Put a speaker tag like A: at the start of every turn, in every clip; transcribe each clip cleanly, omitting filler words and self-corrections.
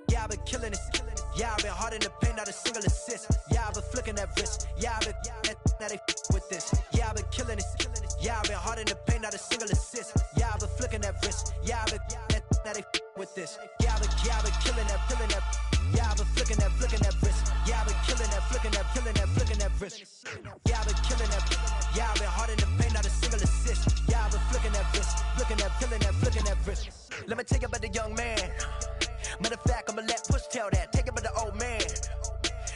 A: Yeah, I've been killing it. Yeah, I've been hard in the paint, not a single assist. Yeah, I've been flicking that wrist. Yeah, I've been now they with this. Yeah, I've been killing it. Yeah, I've been hard in the paint, not a single assist. Yeah, I've been flicking that wrist. Yeah, I've been now they with this. Yeah, I've been killing that. Yeah, I've been flicking that wrist. Yeah, I've been killing that, flicking that wrist. Yeah, I've been killing that. Yeah, I've been hard in the paint, not a single assist. Yeah, I've been flicking that wrist, flicking that wrist. Let me tell you about the young man. Matter of fact, I'ma let Push tell that. Take it by the old man.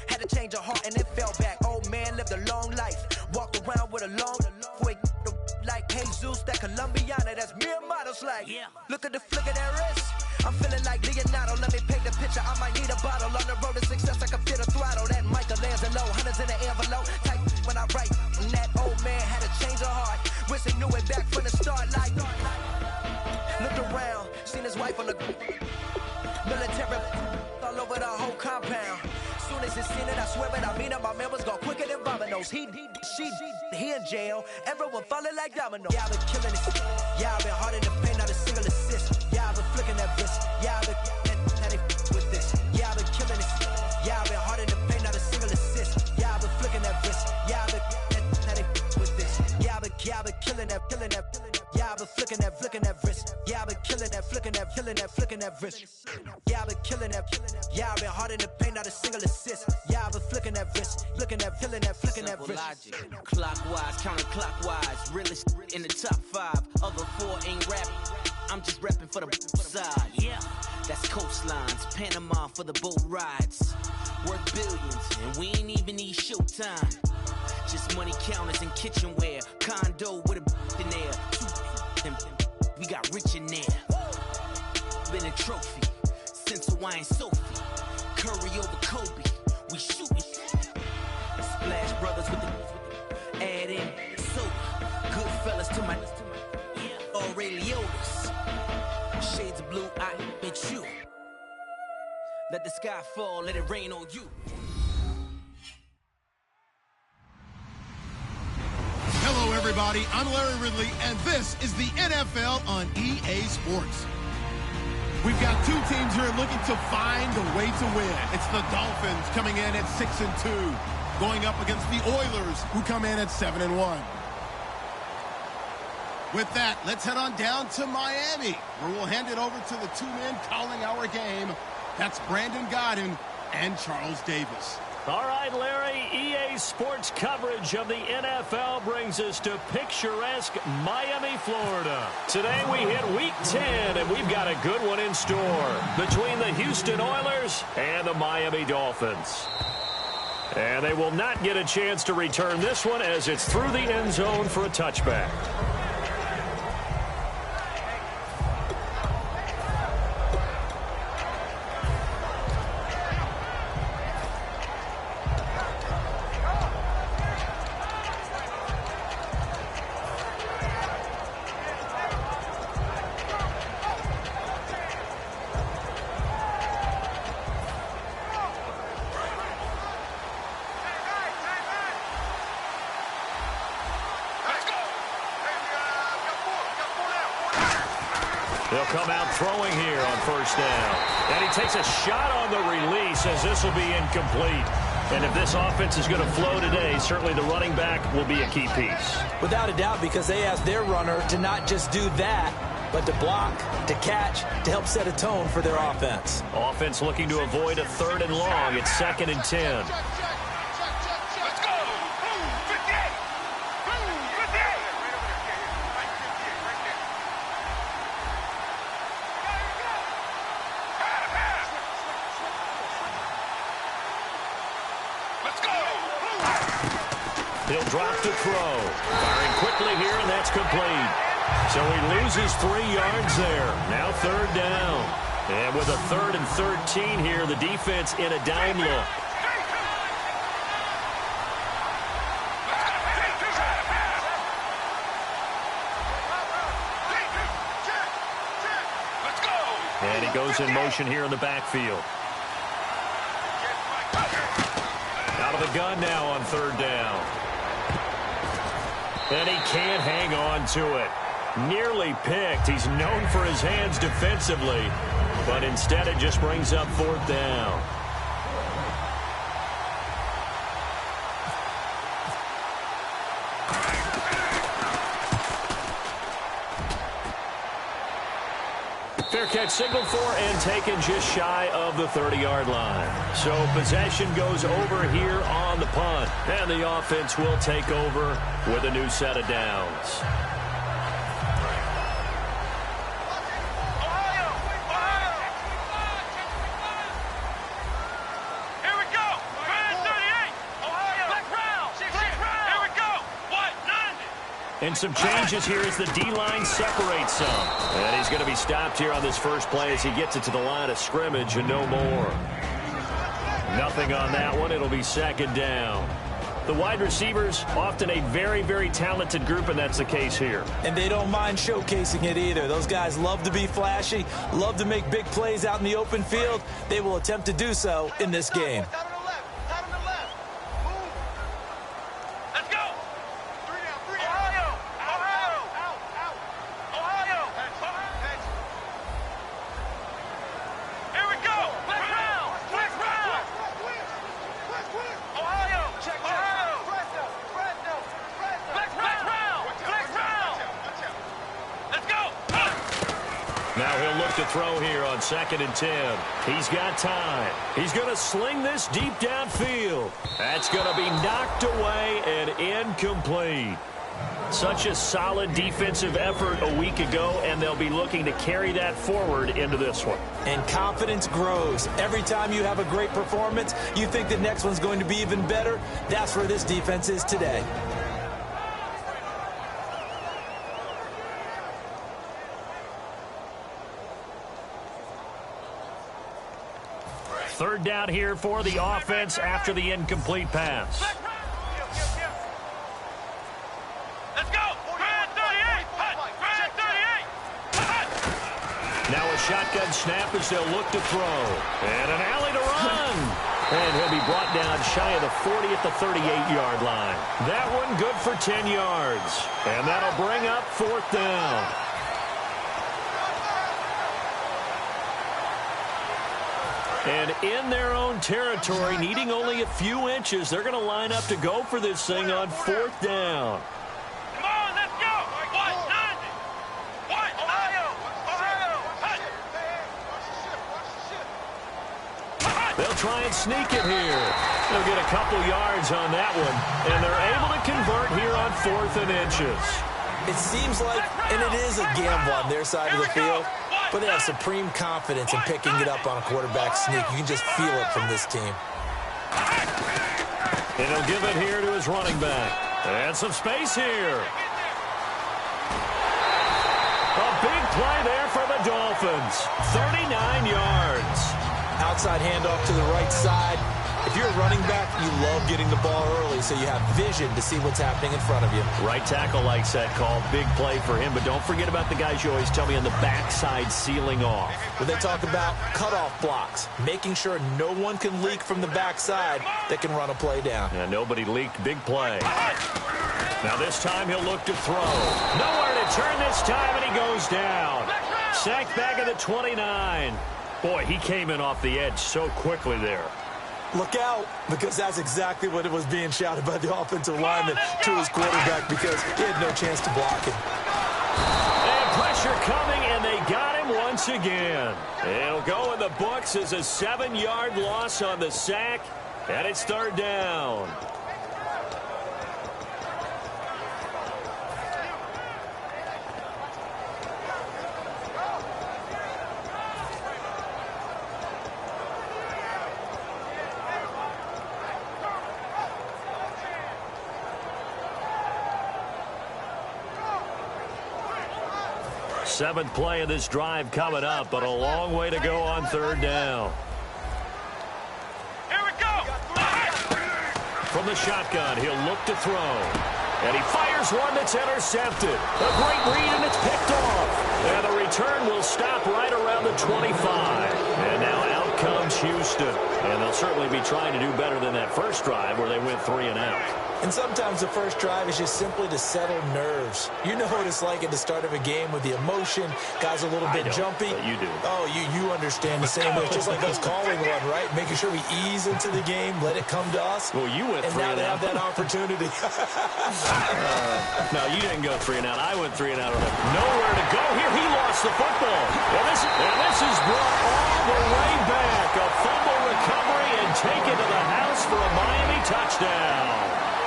A: Had to change her heart and it fell back. Old man lived a long life. Walked around with a long way like Jesus, that Colombiana. That's mere models like. Yeah. Look at the flick of that wrist. I'm feeling like Leonardo. Let me paint the picture. I might need a bottle. On the road to success, I can feel the throttle. That Michelangelo, hundreds in the envelope. Type when I write. And that old man had to change her heart. Wish he knew it back from the start. Like, looked around, seen his wife on the military all over the whole compound. Soon as he seen it, I swear it, I mean it, my man was gone quicker than dominoes. He in jail, everyone falling like dominoes. Yeah, I've been killing it. Yeah, I've been hard in the paint, not a single assist. Yeah, I've been flicking that wrist. Yeah, I've been now they with this. Yeah, I've been killing it. Yeah, I've been hard in the paint, not a single assist. Yeah, I've been flicking that wrist. Yeah, I've been now they with this. Yeah, I've been killing that. Yeah, I've been flicking that wrist. Yeah, I've been killing that, flicking that wrist. Yeah, I've been killing that. Yeah, I've been hard in the paint, not a single assist. Yeah, I've been flicking that wrist, flicking that wrist.
B: Logic, clockwise, counterclockwise, realest in the top 5. Other 4 ain't rapping. I'm just rapping for the side. Yeah, that's coastlines, Panama for the boat rides. Worth billions, and we ain't even need showtime. Just money counters and kitchenware. Condo with a in there. We got rich in there. Been a trophy since Hawaiian Sophie. Curry over Kobe. We shooting. Splash Brothers with the add in soda. Good fellas to my Aureliotis. Shades of blue, I bet you. Let the sky fall, let it rain on you.
C: Hello, everybody. I'm Larry Ridley, and this is the NFL on EA Sports. We've got 2 teams here looking to find a way to win. It's the Dolphins coming in at 6-2, going up against the Oilers, who come in at 7-1. With that, let's head on down to Miami, where we'll hand it over to the 2 men calling our game. That's Brandon Godden and Charles Davis.
D: All right, Larry, EA Sports coverage of the NFL brings us to picturesque Miami, Florida. Today we hit Week 10, and we've got a good one in store between the Houston Oilers and the Miami Dolphins. And they will not get a chance to return this one as it's through the end zone for a touchback. They'll come out throwing here on first down. And he takes a shot on the release as this will be incomplete. And if this offense is going to flow today, certainly the running back will be a key piece.
E: Without a doubt, because they asked their runner to not just do that, but to block, to catch, to help set a tone for their offense.
D: Offense looking to avoid a 3rd and long. It's 2nd and 10. He'll drop to throw. Firing quickly here, and that's complete. So he loses 3 yards there. Now 3rd down. And with a 3rd and 13 here, the defense in a dime look. And he goes in motion here in the backfield. Out of the gun now on 3rd down. And he can't hang on to it. Nearly picked. He's known for his hands defensively, but instead it just brings up 4th down. Fair catch signaled for and taken just shy of the 30-yard line. So possession goes over here on the punt, and the offense will take over with a new set of downs. And some changes here as the D-line separates some. And he's going to be stopped here on this first play as he gets it to the line of scrimmage and no more. Nothing on that one. It'll be 2nd down. The wide receivers, often a very, very talented group, and that's the case here.
E: And they don't mind showcasing it either. Those guys love to be flashy, love to make big plays out in the open field. They will attempt to do so in this game.
D: To throw here on 2nd and 10. He's got time. He's going to sling this deep downfield. That's going to be knocked away and incomplete. Such a solid defensive effort a week ago, and they'll be looking to carry that forward into this one.
E: And confidence grows. Every time you have a great performance, you think the next one's going to be even better. That's where this defense is today.
D: Third down here for the offense after the incomplete pass.
F: Let's go! Grand 38! Grand 38!
D: Now a shotgun snap as they'll look to throw. And an alley to run. And he'll be brought down shy of the 40 at the 38-yard line. That one good for 10 yards. And that'll bring up 4th down. And in their own territory, needing only a few inches, they're going to line up to go for this thing on 4th down.
F: Come on, let's go! 190! Ohio!
D: They'll try and sneak it here. They'll get a couple yards on that one, and they're able to convert here on 4th and inches.
E: It seems like, and it is a gamble on their side of the field, but they have supreme confidence in picking it up on a quarterback sneak. You can just feel it from this team.
D: And he'll give it here to his running back. And some space here. A big play there for the Dolphins. 39 yards.
E: Outside handoff to the right side. If you're a running back, you love getting the ball early so you have vision to see what's happening in front of you.
D: Right tackle likes that call. Big play for him, but don't forget about the guys you always tell me on the backside sealing off.
E: When they talk about cutoff blocks, making sure no one can leak from the backside that can run a play down.
D: And nobody leaked. Big play. Now this time he'll look to throw. Nowhere to turn this time, and he goes down. Sacked back at the 29. Boy, he came in off the edge so quickly there.
E: Look out, because that's exactly what it was being shouted by the offensive lineman to his quarterback because he had no chance to block him.
D: And pressure coming, and they got him once again. It'll go in the books as a 7-yard loss on the sack, and it's 3rd down. 7th play of this drive coming up, but a long way to go on 3rd down.
F: Here we go.
D: From the shotgun, he'll look to throw. And he fires one that's intercepted. A great read, and it's picked off. And the return will stop right around the 25. And now out comes Houston. And they'll certainly be trying to do better than that first drive where they went 3 and out.
E: And sometimes the first drive is just simply to settle nerves. You know what it's like at the start of a game with the emotion. Guys are a little bit jumpy.
D: But you do.
E: Oh, you understand the same way. It's just like us calling one, right? Making sure we ease into the game, let it come to us.
D: Well, you went 3 and out.
E: And now they have that opportunity.
D: No, you didn't go 3 and out. I went 3 and out on it. Nowhere to go here. He lost the football. And this is brought all the way back. A fumble recovery and taken to the house for a Miami touchdown.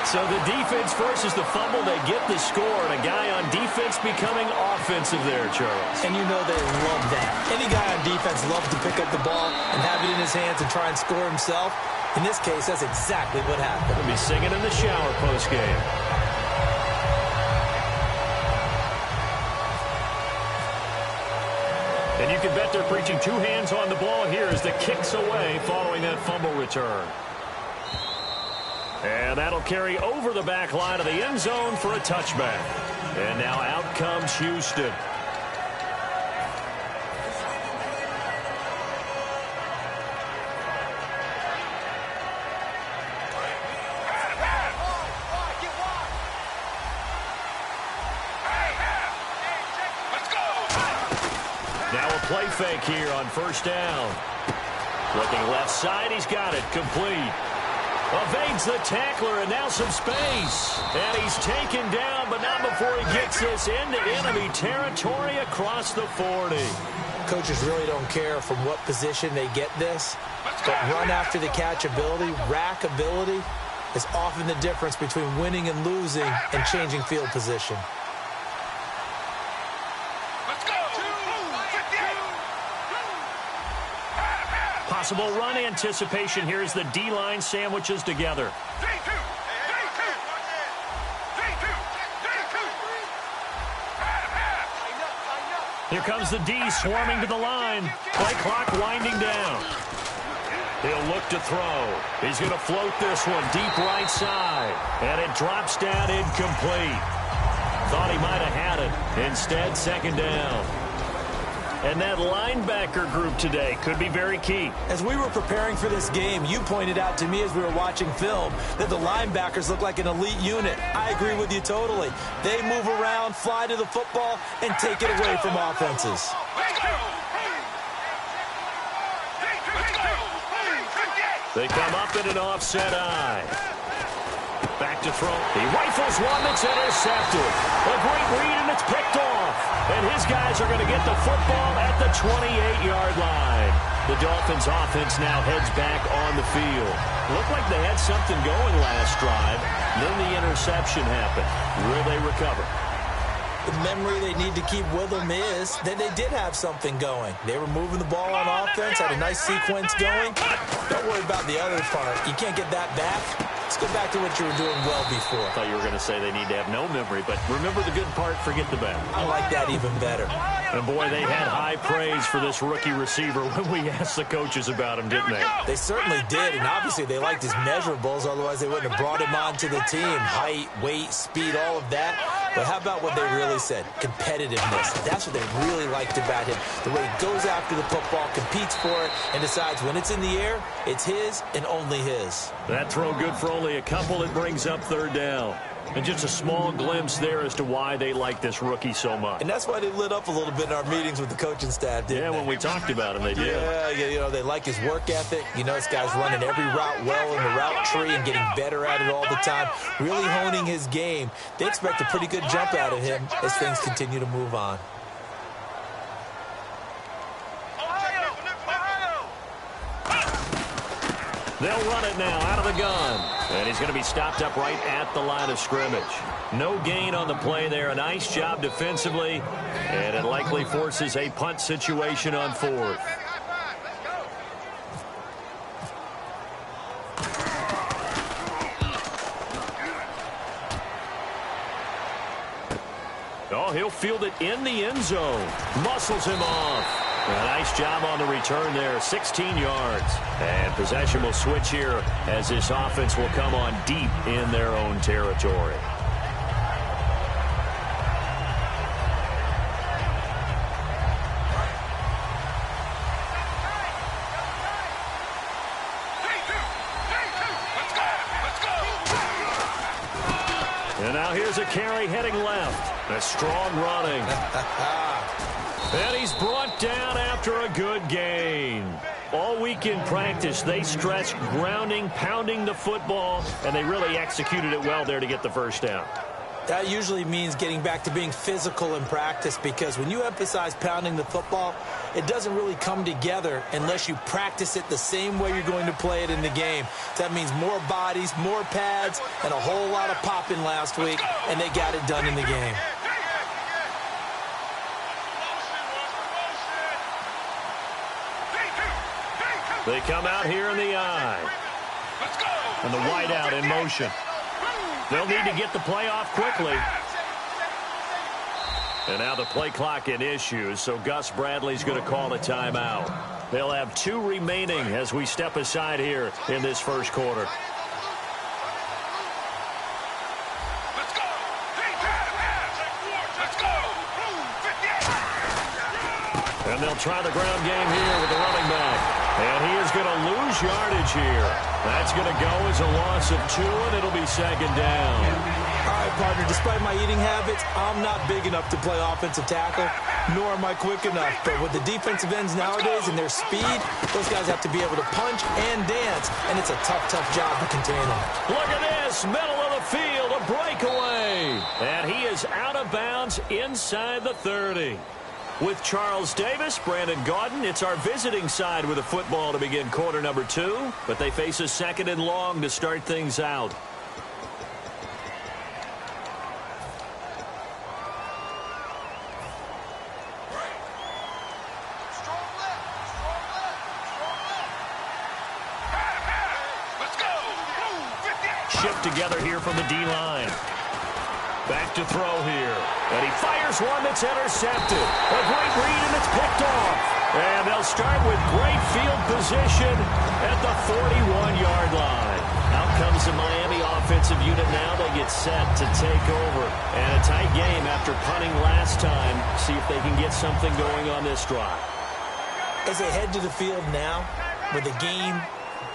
D: So the defense forces the fumble. They get the score, and a guy on defense becoming offensive there, Charles.
E: And you know they love that. Any guy on defense loves to pick up the ball and have it in his hands and try and score himself. In this case, that's exactly what happened.
D: He'll be singing in the shower post-game. And you can bet they're preaching 2 hands on the ball here as the kick's away following that fumble return. And that'll carry over the back line of the end zone for a touchback. And now out comes Houston. Now a play fake here on 1st down. Looking left side, he's got it complete. Evades the tackler, and now some space. And he's taken down, but not before he gets this into enemy territory across the 40.
E: Coaches really don't care from what position they get this, but run after the catch ability, rack ability, is often the difference between winning and losing and changing field position.
D: Possible run anticipation here as the D-line sandwiches together. Here comes the D swarming to the line. Play clock winding down. He'll look to throw. He's going to float this one deep right side. And it drops down incomplete. Thought he might have had it. Instead, 2nd down. And that linebacker group today could be very key.
E: As we were preparing for this game, you pointed out to me as we were watching film that the linebackers look like an elite unit. I agree with you totally. They move around, fly to the football, and take it away from offenses.
D: They come up in an offset eye. Back to throw. He rifles one that's intercepted. A great read, and it's picked off. And his guys are going to get the football at the 28-yard line. The Dolphins' offense now heads back on the field. Looked like they had something going last drive. Then the interception happened. Will they recover?
E: The memory they need to keep with them is that they did have something going. They were moving the ball on offense, had a nice sequence going. Don't worry about the other part. You can't get that back. Let's go back to what you were doing well before.
D: I thought you were going to say they need to have no memory, but remember the good part, forget the bad.
E: I like that even better.
D: And boy, they had high praise for this rookie receiver when we asked the coaches about him, didn't they?
E: They certainly did, and obviously they liked his measurables, otherwise they wouldn't have brought him onto the team. Height, weight, speed, all of that. But how about what they really said? Competitiveness. That's what they really liked about him. The way he goes after the football, competes for it, and decides when it's in the air, it's his and only his.
D: That throw good for only a couple. It brings up 3rd down. And just a small glimpse there as to why they like this rookie so much.
E: And that's why they lit up a little bit in our meetings with the coaching staff, didn't they?
D: When we talked about him, they did.
E: Yeah, you know, they like his work ethic. You know, this guy's running every route well in the route tree and getting better at it all the time, really honing his game. They expect a pretty good jump out of him as things continue to move on.
D: They'll run it now out of the gun. And he's going to be stopped up right at the line of scrimmage. No gain on the play there. A nice job defensively. And it likely forces a punt situation on 4th. Oh, he'll field it in the end zone. Muscles him off. A nice job on the return there, 16 yards. And possession will switch here as this offense will come on deep in their own territory. And now here's a carry heading left. A strong running. And he's brought down after a good gain. All week in practice, they stressed grounding, pounding the football, and they really executed it well there to get the first down.
E: That usually means getting back to being physical in practice, because when you emphasize pounding the football, it doesn't really come together unless you practice it the same way you're going to play it in the game. That means more bodies, more pads, and a whole lot of popping last week, and they got it done in the game.
D: They come out here in the eye. And the wideout in motion. They'll need to get the play off quickly. And now the play clock in issues, so Gus Bradley's going to call a timeout. They'll have 2 remaining as we step aside here in this first quarter. And they'll try the ground game here with the running back. And he is going to lose yardage here. That's going to go as a loss of 2, and it'll be second down.
E: All right, partner, despite my eating habits, I'm not big enough to play offensive tackle, nor am I quick enough. But with the defensive ends nowadays and their speed, those guys have to be able to punch and dance, and it's a tough, tough job to contain them.
D: Look at this, middle of the field, a breakaway. And he is out of bounds inside the 30. With Charles Davis, Brandon Gaudin, it's our visiting side with a football to begin quarter number 2, but they face a second and long to start things out. Shift together here from the D-line. Back to throw here. And he fires one that's intercepted. A great read, and it's picked off. And they'll start with great field position at the 41-yard line. Out comes the Miami offensive unit now. They get set to take over. And a tight game after punting last time. See if they can get something going on this drive.
E: As they head to the field now, with the game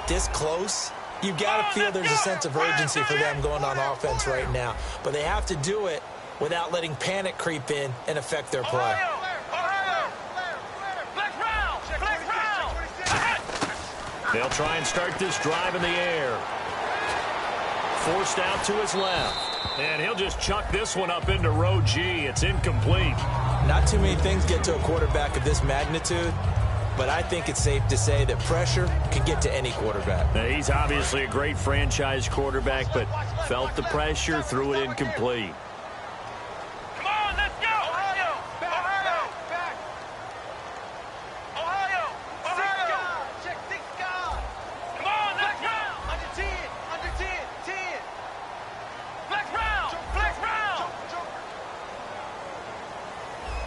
E: this close, you've got to feel there's a sense of urgency for them going on offense right now. But they have to do it without letting panic creep in and affect their play.
D: They'll try and start this drive in the air. Forced out to his left. And he'll just chuck this one up into row G. It's incomplete.
E: Not too many things get to a quarterback of this magnitude, but I think it's safe to say that pressure can get to any quarterback.
D: Now, he's obviously a great franchise quarterback, but felt the pressure, threw it incomplete.
F: Come on, let's go! Ohio! Ohio! Back! Ohio! Ohio! Check 6 guard! Come on, let's go! Under 10! Under 10! 10! Flex round! Flex round!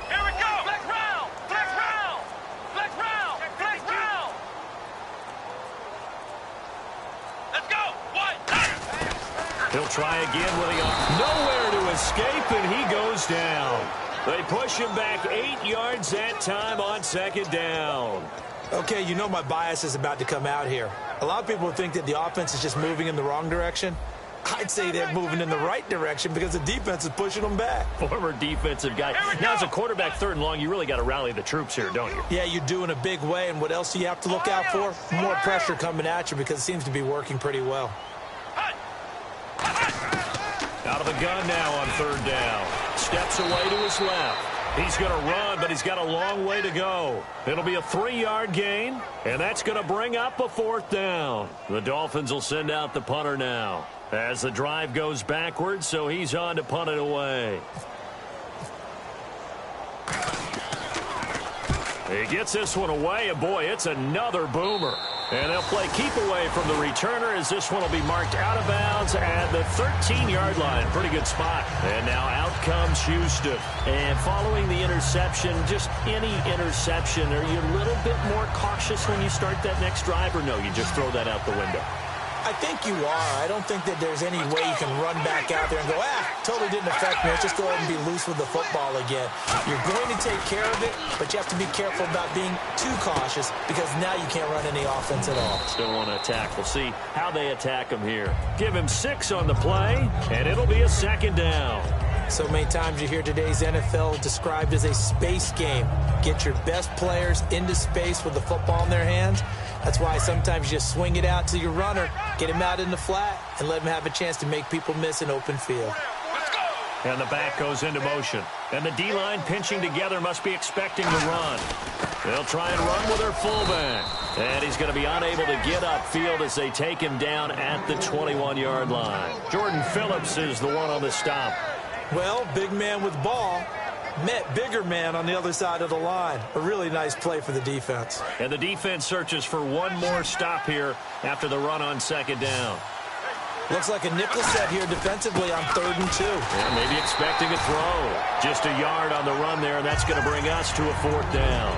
F: Here we go! Flex round! Flex round! Flex round! Flex round! Let's go! One!
D: He'll try again with nowhere to escape, and he goes down. They push him back 8 yards that time on second down.
E: Okay, you know my bias is about to come out here. A lot of people think that the offense is just moving in the wrong direction. I'd say they're moving in the right direction because the defense is pushing them back.
D: Former defensive guy. Now, as a quarterback, third and long, you really got to rally the troops here, don't you?
E: Yeah, you do in a big way, and what else do you have to look out for? More pressure coming at you because it seems to be working pretty well.
D: Out of the gun now on third down. Steps away to his left. He's going to run, but he's got a long way to go. It'll be a 3-yard gain, and that's going to bring up a fourth down. The Dolphins will send out the punter now as the drive goes backwards, so he's on to punt it away. He gets this one away, and boy, it's another boomer. And they'll play keep away from the returner as this one will be marked out of bounds at the 13-yard line. Pretty good spot. And now out comes Houston. And following the interception, just any interception, are you a little bit more cautious when you start that next drive, or no, you just throw that out the window?
E: I think you are. I don't think that there's any way you can run back out there and go, totally didn't affect me. Let's just go ahead and be loose with the football again. You're going to take care of it, but you have to be careful about being too cautious because now you can't run any offense at all.
D: Still want to attack. We'll see how they attack him here. Give him 6 on the play, and it'll be a second down.
E: So many times you hear today's NFL described as a space game. Get your best players into space with the football in their hands. That's why sometimes you just swing it out to your runner, get him out in the flat, and let him have a chance to make people miss an open field.
D: And the back goes into motion. And the D-line pinching together must be expecting the run. They'll try and run with their fullback. And he's going to be unable to get upfield as they take him down at the 21-yard line. Jordan Phillips is the one on the stop.
E: Well, big man with ball met bigger man on the other side of the line. A really nice play for the defense.
D: And the defense searches for one more stop here after the run on second down.
E: Looks like a nickel set here defensively on 3rd and 2.
D: Yeah, maybe expecting a throw. Just a yard on the run there, and that's going to bring us to a 4th down.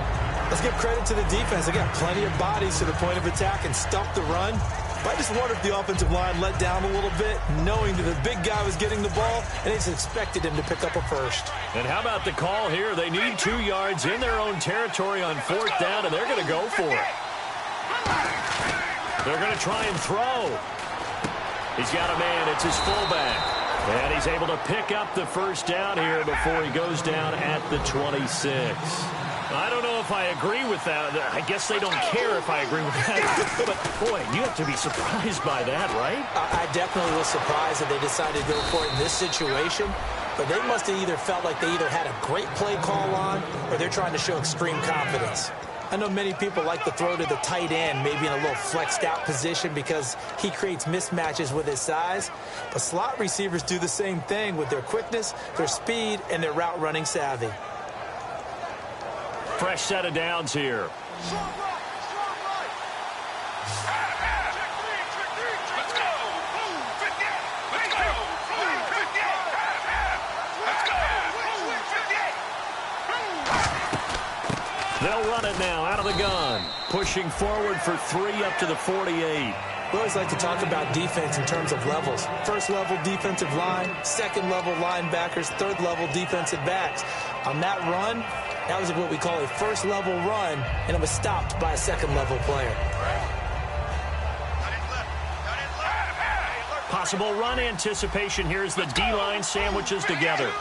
E: Let's give credit to the defense. They got plenty of bodies to the point of attack and stuffed the run. But I just wonder if the offensive line let down a little bit, knowing that the big guy was getting the ball, and they just expected him to pick up a first.
D: And how about the call here? They need 2 yards in their own territory on 4th down, and they're going to go for it. They're going to try and throw. He's got a man. It's his fullback. And he's able to pick up the first down here before he goes down at the 26. I don't know if I agree with that. I guess they don't care if I agree with that. But, boy, you have to be surprised by that, right?
E: I definitely was surprised that they decided to go for it in this situation. But they must have either felt like they either had a great play call on or they're trying to show extreme confidence. I know many people like to throw to the tight end, maybe in a little flexed out position because he creates mismatches with his size. But slot receivers do the same thing with their quickness, their speed, and their route running savvy.
D: Fresh set of downs here. They'll run it now out of the gun. Pushing forward for 3 up to the 48.
E: We always like to talk about defense in terms of levels. First level defensive line, second level linebackers, third level defensive backs. On that run, that was what we call a first level run, and it was stopped by a second level player.
D: Possible run anticipation here as the D-line sandwiches together.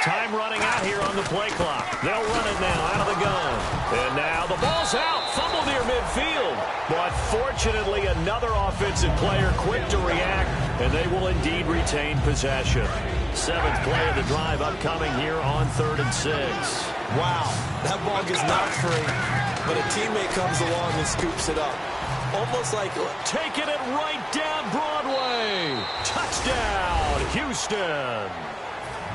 D: Time running out here on the play clock. They'll run it now out of the gun. And now the ball's out. Fumble near midfield. But fortunately, another offensive player quick to react, and they will indeed retain possession. 7th play of the drive upcoming here on 3rd and 6.
E: Wow, that ball gets knocked free, but a teammate comes along and scoops it up. Almost like
D: taking it right down Broadway. Touchdown, Houston.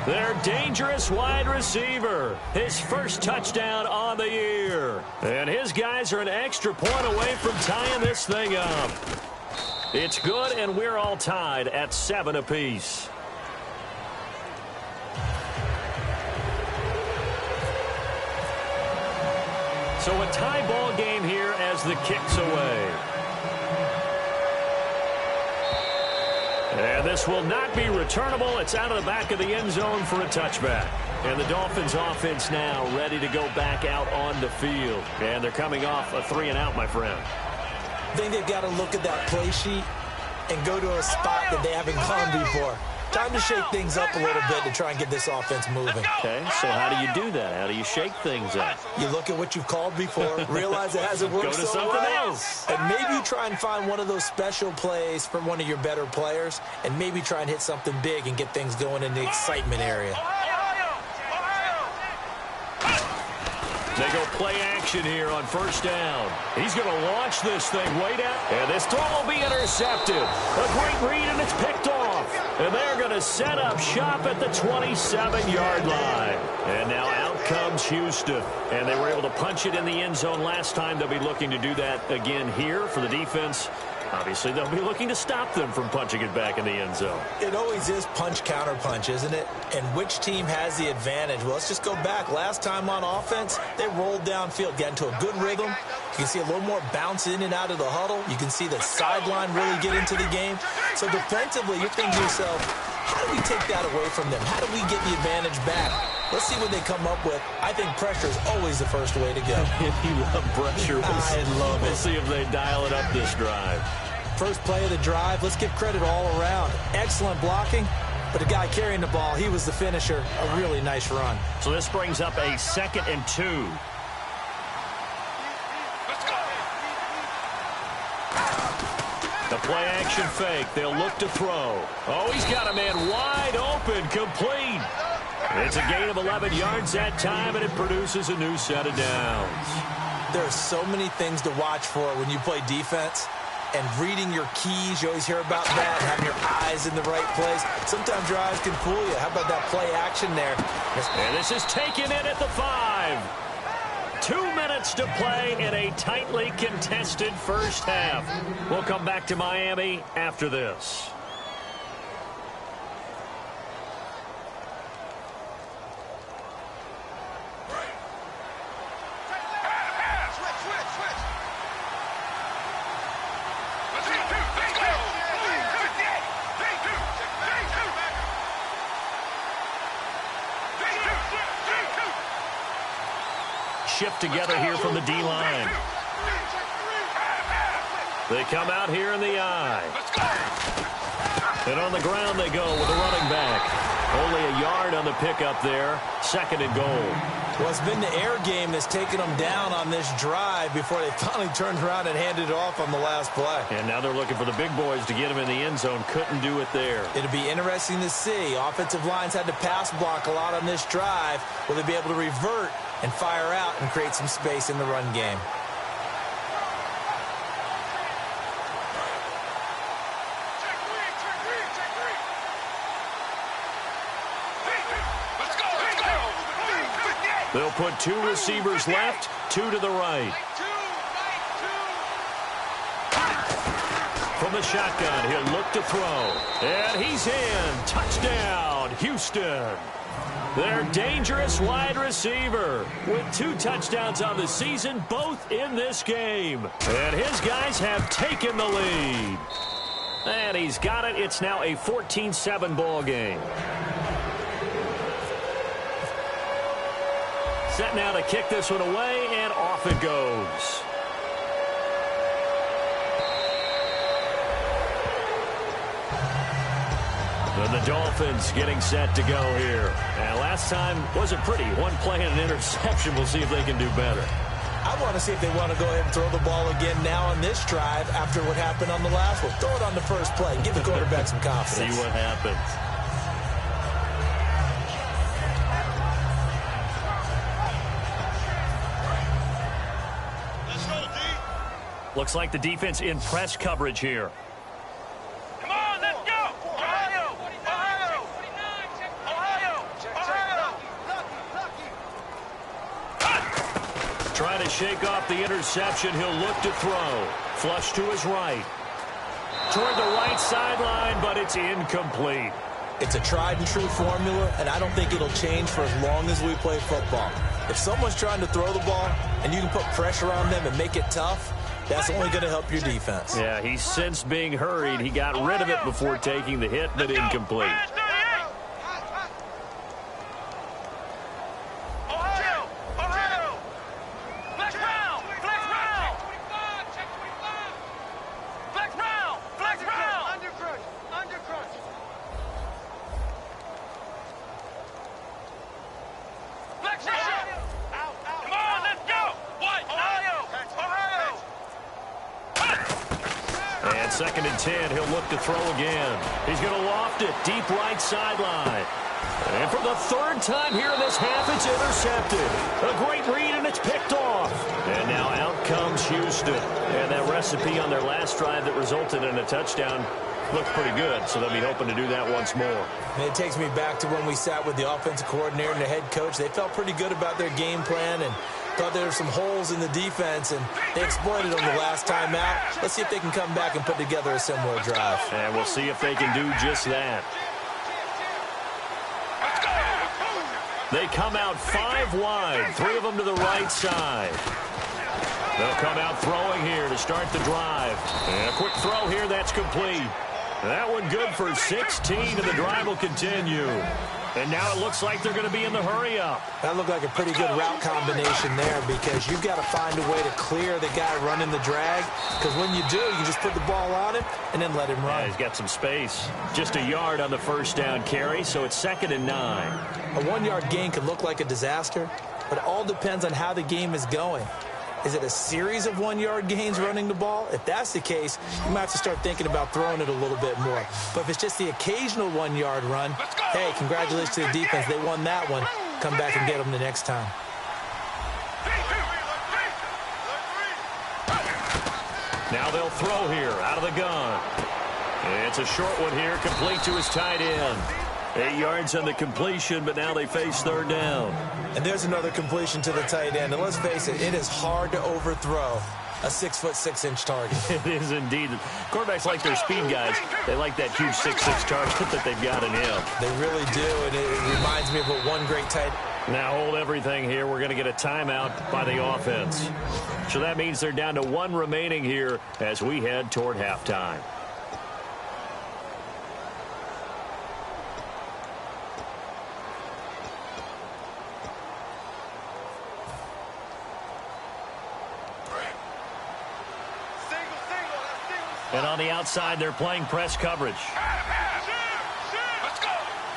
D: Their dangerous wide receiver. His first touchdown on the year. And his guys are an extra point away from tying this thing up. It's good, and we're all tied at 7 apiece. So a tie ball game here as the kick's away. And this will not be returnable. It's out of the back of the end zone for a touchback. And the Dolphins offense now ready to go back out on the field. And they're coming off a 3-and-out, my friend.
E: I think they've got to look at that play sheet and go to a spot that they haven't gone before. Time to shake things up a little bit to try and get this offense moving.
D: Okay, so how do you do that? How do you shake things up?
E: You look at what you've called before, realize it hasn't worked
D: go to
E: so
D: something
E: well,
D: else.
E: and maybe you try and find one of those special plays from one of your better players, and maybe try and hit something big and get things going in the excitement area.
D: They go play action here on first down. He's going to launch this thing way down. And this throw will be intercepted. A great read, and it's picked off. And they're going to set up shop at the 27-yard line. And now out comes Houston. And they were able to punch it in the end zone last time. They'll be looking to do that again here for the defense. Obviously, they'll be looking to stop them from punching it back in the end zone. It always is punch-counter-punch, isn't it? And which team has the advantage? Well, let's just go back. Last time on offense, they rolled downfield, got into a good rhythm. You can see a little more bounce in and out of the huddle. You can see the sideline really get into the game. So defensively, you're thinking to yourself, how do we take that away from them? How do we get the advantage back? Let's see what they come up with. I think pressure is always the first way to go. You love pressure. I love it. We'll see if they dial it up this drive. First play of the drive, let's give credit all around. Excellent blocking, but the guy carrying the ball, he was the finisher. A really nice run. So this brings up a 2nd and 2.
F: Let's go.
D: The play action fake. They'll look to throw. Oh, he's got a man wide open, complete. It's a gain of 11 yards that time, and it produces a new set of downs.
E: There are so many things to watch for when you play defense. And reading your keys, you always hear about that, having your eyes in the right place. Sometimes your eyes can fool you. How about that play action there?
D: And this is taken in at the 5. 2 minutes to play in a tightly contested first half. We'll come back to Miami after this. Shift together here from the D-line. They come out here in the I. And on the ground they go with a running back. Only a yard on the pickup there. 2nd and goal.
E: Well, it's been the air game that's taken them down on this drive before they finally turned around and handed it off on the last play.
D: And now they're looking for the big boys to get him in the end zone. Couldn't do it there.
E: It'll be interesting to see. Offensive lines had to pass block a lot on this drive. Will they be able to revert and fire out and create some space in the run game?
D: They'll put 2 receivers left, 2 to the right. From the shotgun, he'll look to throw. And he's in. Touchdown, Houston. Their dangerous wide receiver with 2 touchdowns on the season, both in this game. And his guys have taken the lead. And he's got it. It's now a 14-7 ball game. Set now to kick this one away, and off it goes. And the Dolphins getting set to go here. And last time wasn't pretty. One play and an interception. We'll see if they can do better.
E: I want to see if they want to go ahead and throw the ball again now on this drive after what happened on the last one. Throw it on the first play. Give the quarterback some confidence.
D: See what happens. Looks like the defense in press coverage here.
F: Come on, let's go! Ohio! Ohio! Ohio! Ohio!
D: Trying to shake off the interception. He'll look to throw. Flush to his right. Toward the right sideline, but it's incomplete.
E: It's a tried and true formula, and I don't think it'll change for as long as we play football. If someone's trying to throw the ball and you can put pressure on them and make it tough, that's only going to help your defense.
D: Yeah, he's since being hurried. He got rid of it before taking the hit, but incomplete.
F: Ohio! Ohio! Flex round! Flex round! Flex round! Flex round! Under crunch! Under crunch! Flex round! Come on, let's go! What? Ohio! Ohio!
D: And 2nd and 10, he'll look to throw again. He's going to loft it deep right sideline. And for the third time here in this half, it's intercepted. A great read, and it's picked off. And now out comes Houston. And that recipe on their last drive that resulted in a touchdown looked pretty good, so they'll be hoping to do that once more.
E: And it takes me back to when we sat with the offensive coordinator and the head coach. They felt pretty good about their game plan and thought there were some holes in the defense, and they exploited them the last time out. Let's see if they can come back and put together a similar drive.
D: And we'll see if they can do just that. They come out 5 wide, 3 of them to the right side. They'll come out throwing here to start the drive. And a quick throw here, that's complete. That one good for 16, and the drive will continue. And now it looks like they're going to be in the hurry-up.
E: That looked like a pretty good route combination there, because you've got to find a way to clear the guy running the drag, because when you do, you just put the ball on him and then let him run.
D: Yeah, he's got some space. Just a yard on the first down carry, so it's 2nd and 9.
E: A 1-yard gain could look like a disaster, but it all depends on how the game is going. Is it a series of 1-yard gains running the ball? If that's the case, you might have to start thinking about throwing it a little bit more. But if it's just the occasional 1-yard run, hey, congratulations to the defense. They won that one. Come back and get them the next time.
D: Now they'll throw here out of the gun. It's a short one here, complete to his tight end. 8 yards on the completion, but now they face 3rd down.
E: And there's another completion to the tight end. And let's face it, it is hard to overthrow a 6'6" target.
D: It is indeed. Quarterbacks like their speed guys. They like that huge 6'6" target that they've got in him.
E: They really do, and it reminds me of what one great tight end.
D: Now hold everything here. We're going to get a timeout by the offense. So that means they're down to 1 remaining here as we head toward halftime. And on the outside, they're playing press coverage.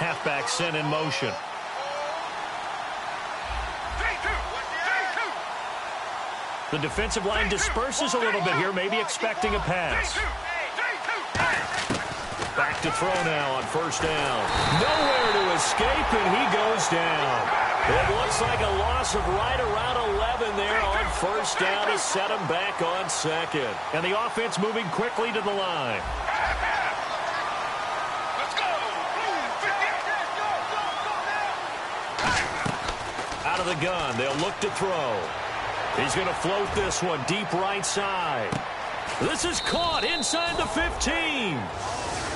D: Halfback sent in motion. The defensive line disperses a little bit here, maybe expecting a pass. Back to throw now on 1st down. Nowhere to escape, and he goes down. It looks like a loss of right around 11 there on 1st down to set him back on 2nd. And the offense moving quickly to the line. Out of the gun, they'll look to throw. He's going to float this one deep right side. This is caught inside the 15.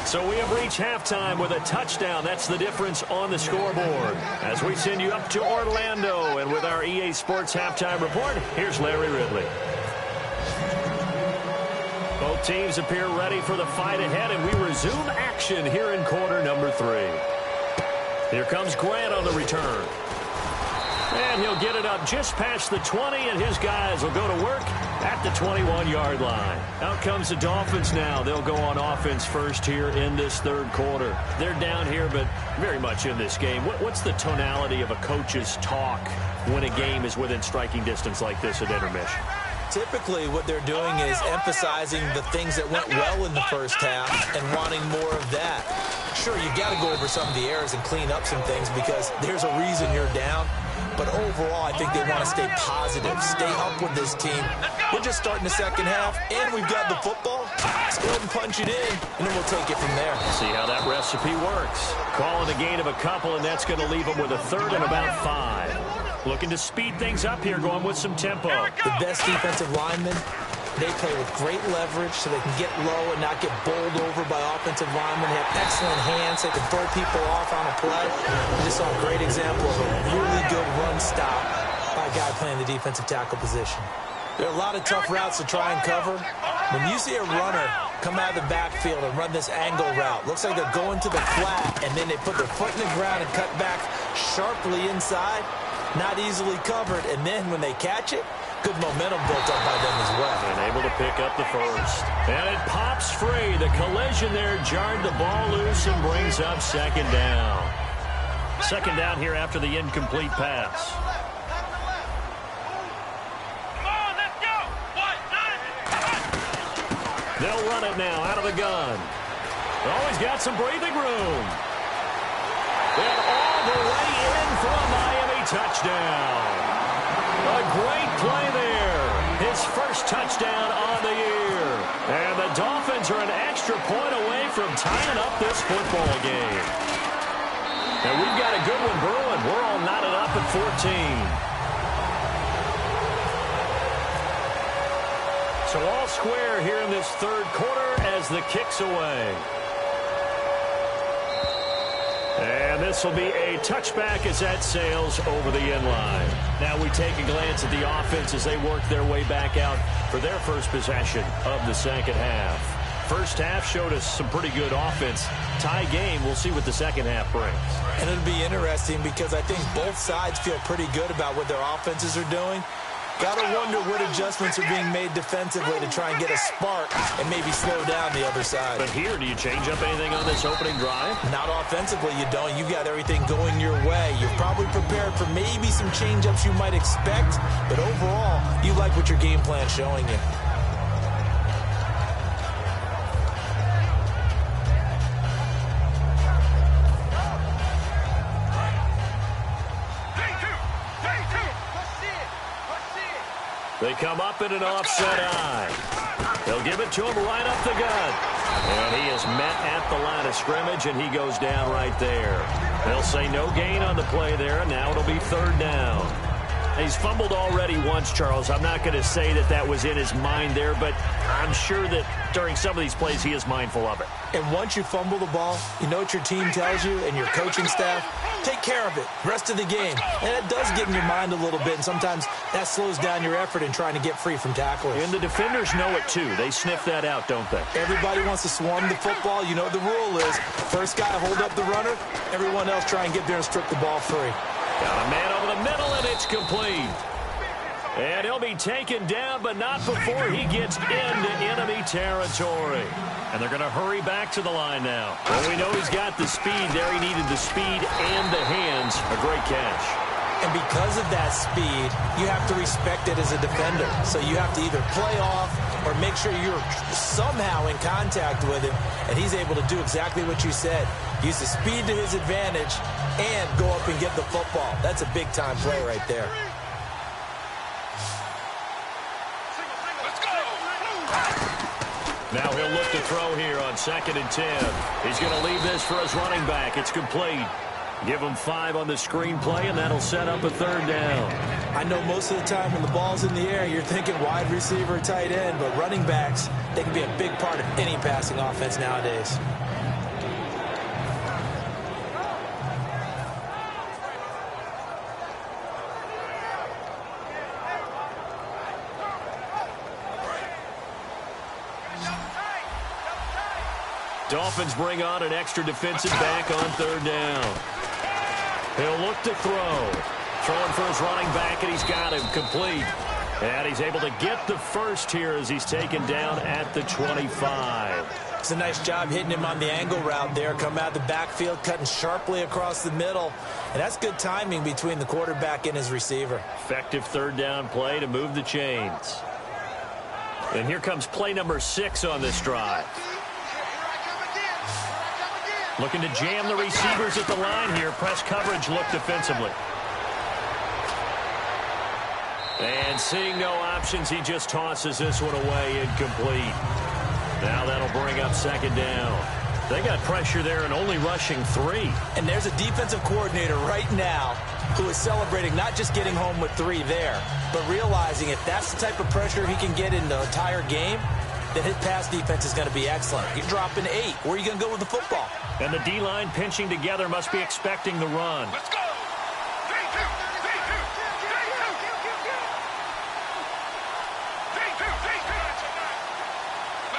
D: So we have reached halftime with a touchdown. That's the difference on the scoreboard. As we send you up to Orlando, and with our EA Sports Halftime Report, here's Larry Ridley. Both teams appear ready for the fight ahead, and we resume action here in quarter number 3. Here comes Grant on the return. And he'll get it up just past the 20, and his guys will go to work at the 21-yard line. Out comes the Dolphins now. They'll go on offense first here in this 3rd quarter. They're down here, but very much in this game. What's the tonality of a coach's talk when a game is within striking distance like this at intermission?
E: Typically, what they're doing is emphasizing the things that went well in the first half and wanting more of that. Sure, you got to go over some of the errors and clean up some things because there's a reason you're down. But overall, I think they want to stay positive, stay up with this team. We're just starting the second half, and we've got the football. Let's go ahead and punch it in, and then we'll take it from there.
D: See how that recipe works. Calling a gain of a couple, and that's going to leave them with a 3rd and about 5. Looking to speed things up here, going with some tempo.
E: The best defensive linemen, they play with great leverage so they can get low and not get bowled over by offensive linemen. They have excellent hands. They can throw people off on a play. We just saw a great example of a really good run stop by a guy playing the defensive tackle position. There are a lot of tough routes to try and cover. When you see a runner come out of the backfield and run this angle route, looks like they're going to the flat, and then they put their foot in the ground and cut back sharply inside. Not easily covered, and then when they catch it, good momentum built up by them as well.
D: And able to pick up the first. And it pops free. The collision there jarred the ball loose and brings up 2nd down. 2nd down here after the incomplete pass. They'll run it now out of the gun. Always got some breathing room. And all the way in for a Miami touchdown. A great play there. His first touchdown on the year. And the Dolphins are an extra point away from tying up this football game. And we've got a good one brewing. We're all knotted up at 14. So all square here in this third quarter as the kick's away. And this will be a touchback as that sails over the end line. Now we take a glance at the offense as they work their way back out for their first possession of the second half. First half showed us some pretty good offense. Tie game, we'll see what the second half brings.
E: And it'll be interesting because I think both sides feel pretty good about what their offenses are doing. Got to wonder what adjustments are being made defensively to try and get a spark and maybe slow down the other side.
D: But here, do you change up anything on this opening drive?
E: Not offensively, you don't. You got everything going your way. You're probably prepared for maybe some change-ups you might expect, but overall, you like what your game plan's showing you.
D: They come up in an offset eye. They'll give it to him right up the gut. And he is met at the line of scrimmage, and he goes down right there. They'll say no gain on the play there, and now it'll be third down. He's fumbled already once, Charles. I'm not going to say that that was in his mind there, but I'm sure that during some of these plays he is mindful of it.
E: And once you fumble the ball, you know what your team tells you and your coaching staff? Take care of it. Rest of the game. And it does get in your mind a little bit, and sometimes that slows down your effort in trying to get free from tacklers.
D: And the defenders know it, too. They sniff that out, don't they?
E: Everybody wants to swarm the football. You know what the rule is. First guy hold up the runner. Everyone else try and get there and strip the ball free.
D: Got a man over the middle, and it's complete. And he'll be taken down, but not before he gets into enemy territory. And they're going to hurry back to the line now. Well, we know he's got the speed there. He needed the speed and the hands. A great catch.
E: And because of that speed, you have to respect it as a defender. So you have to either play off or make sure you're somehow in contact with him, and he's able to do exactly what you said. Use the speed to his advantage and go up and get the football. That's a big-time play right there.
D: Now he'll look to throw here on 2nd and 10. He's going to leave this for his running back. It's complete. Give him 5 on the screenplay, and that'll set up a third down.
E: I know most of the time when the ball's in the air, you're thinking wide receiver, tight end, but running backs, they can be a big part of any passing offense nowadays.
D: Dolphins bring on an extra defensive back on third down. He'll look to throw. Throwing for his running back, and he's got him complete. And he's able to get the first here as he's taken down at the 25.
E: It's a nice job hitting him on the angle route there. Come out of the backfield, cutting sharply across the middle. And that's good timing between the quarterback and his receiver.
D: Effective third down play to move the chains. And here comes play number 6 on this drive. Looking to jam the receivers at the line here. Press coverage look defensively. And seeing no options, he just tosses this one away incomplete. Now that'll bring up 2nd down. They got pressure there and only rushing 3.
E: And there's a defensive coordinator right now who is celebrating not just getting home with 3 there, but realizing if that's the type of pressure he can get in the entire game, then his pass defense is going to be excellent. You're dropping 8. Where are you going to go with the football?
D: And the D-line pinching together must be expecting the run.
F: Let's go.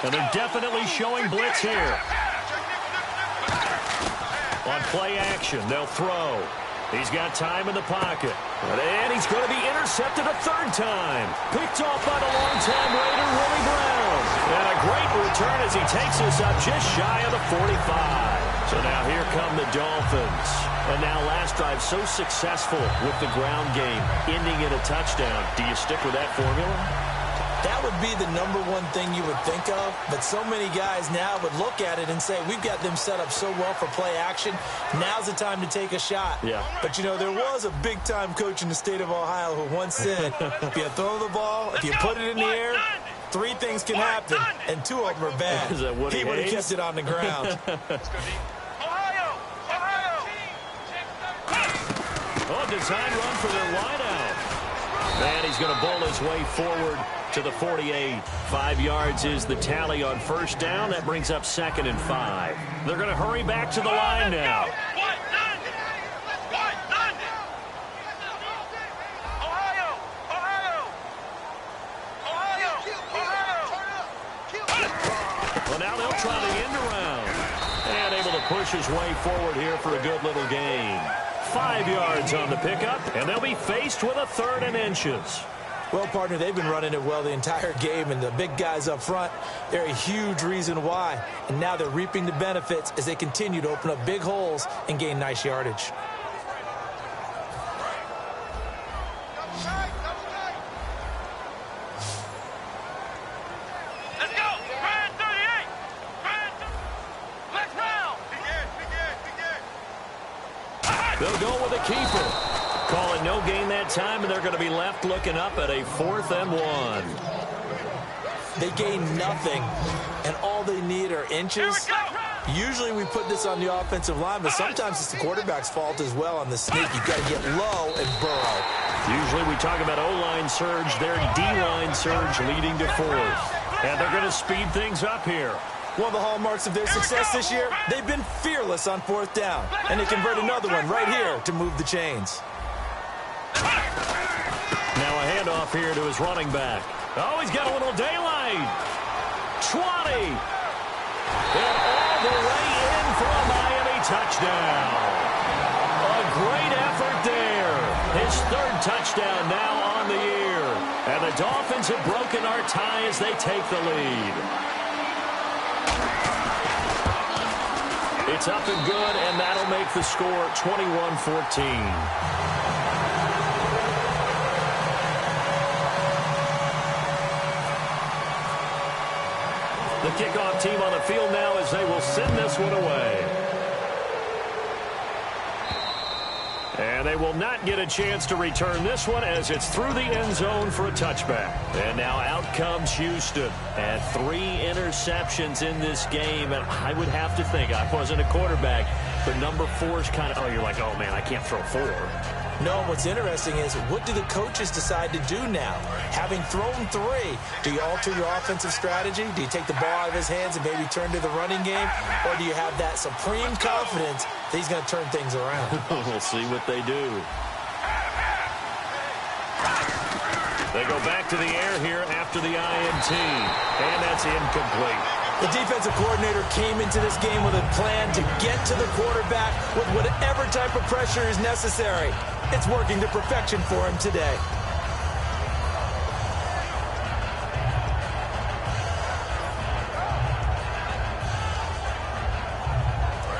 D: And they're definitely showing blitz here. On play action, they'll throw. He's got time in the pocket. And he's going to be intercepted a 3rd time. Picked off by the longtime Raider, Willie Brown. And a great return as he takes us up just shy of the 45. So now here come the Dolphins. And now last drive so successful with the ground game, ending in a touchdown. Do you stick with that formula?
E: That would be the #1 thing you would think of, but so many guys now would look at it and say, we've got them set up so well for play action. Now's the time to take a shot.
D: Yeah.
E: But, you know, there was a big-time coach in the state of Ohio who once said, if you throw the ball, if you put it in the air, 3 things can happen, and 2 of them are bad.
D: Is that Woody
E: He would have
D: Hayes?
E: kept it on the ground.
D: Oh, design run for their wideout. And he's going to bowl his way forward to the 48. 5 yards is the tally on first down. That brings up 2nd and 5. They're going to hurry back to the line now. Well, now they'll try the end around. And able to push his way forward here for a good little gain. 5 yards on the pickup, and they'll be faced with a 3rd and inches.
E: Well, partner, they've been running it well the entire game, and the big guys up front, they're a huge reason why. And now they're reaping the benefits as they continue to open up big holes and gain nice yardage.
F: Let's go! Ryan 38! Let's round!
D: They'll go with a keeper. Call it no gain that time, and they're going to be left looking up at a 4th and 1.
E: They gain nothing, and all they need are inches. Usually we put this on the offensive line, but sometimes it's the quarterback's fault as well on the sneak. You've got to get low and burrow.
D: Usually we talk about O-line surge, their D-line surge leading to 4th. And they're going to speed things up here.
E: One of the hallmarks of their success this year, they've been fearless on 4th down. And they convert another one right here to move the chains.
D: Now a handoff here to his running back. Oh, he's got a little daylight. 20. And all the way in for a Miami touchdown. A great effort there. His 3rd touchdown now on the year. And the Dolphins have broken our tie as they take the lead. It's up and good, and that'll make the score 21-14. The kickoff team on the field now as they will send this one away. And they will not get a chance to return this one as it's through the end zone for a touchback. And now out comes Houston. And 3 interceptions in this game. And I would have to think, I wasn't a quarterback, but number 4 is kind of, oh, you're like, oh, man, I can't throw 4.
E: No, what's interesting is, what do the coaches decide to do now? Having thrown 3, do you alter your offensive strategy? Do you take the ball out of his hands and maybe turn to the running game? Or do you have that supreme confidence that he's going to turn things around?
D: We'll see what they do. They go back to the air here after the INT. And that's incomplete.
E: The defensive coordinator came into this game with a plan to get to the quarterback with whatever type of pressure is necessary. It's working to perfection for him today.